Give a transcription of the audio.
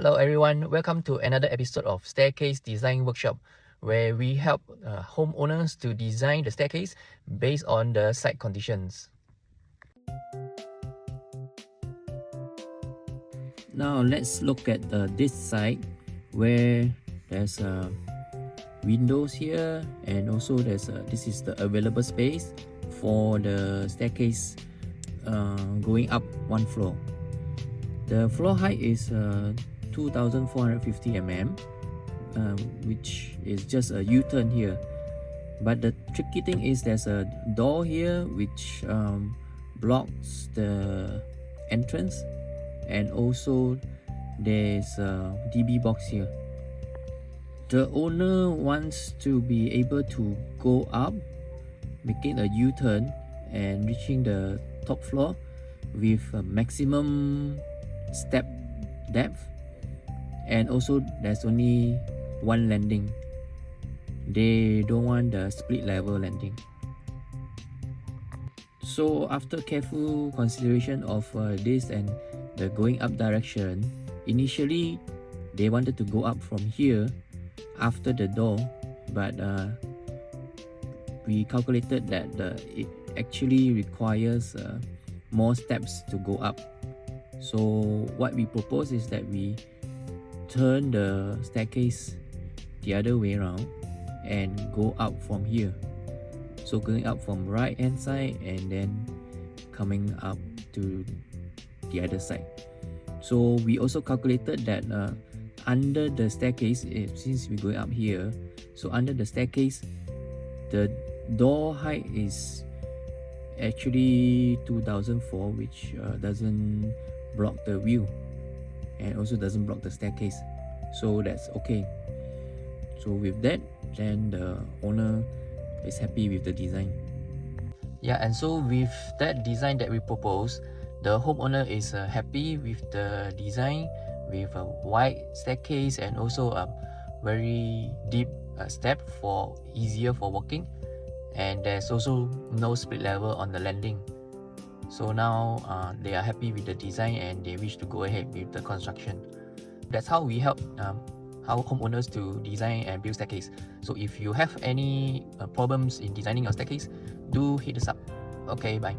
Hello everyone, welcome to another episode of Staircase Design Workshop, where we help homeowners to design the staircase based on the site conditions. Now let's look at this site where there's windows here, and also there's this is the available space for the staircase going up one floor. The floor height is 2,450 mm, which is just a U-turn here. But the tricky thing is there's a door here which blocks the entrance, and also there's a DB box here. The owner wants to be able to go up, making a U-turn and reaching the top floor with a maximum step depth, and also there's only one landing. They don't want the split level landing. So after careful consideration of this and the going up direction, initially they wanted to go up from here after the door, but we calculated that it actually requires more steps to go up. So what we propose is that we turn the staircase the other way around and go up from here. So going up from right hand side and then coming up to the other side. So we also calculated that under the staircase, since we're going up here, so under the staircase, the door height is actually 2004, which doesn't block the view and also doesn't block the staircase, so that's okay. So with that, then the owner is happy with the design. Yeah, and so with that design that we propose, the homeowner is happy with the design, with a wide staircase and also a very deep step for easier for walking, and there's also no split level on the landing. So now they are happy with the design and they wish to go ahead with the construction. That's how we help our homeowners to design and build staircase. So if you have any problems in designing your staircase, do hit us up. Okay, bye.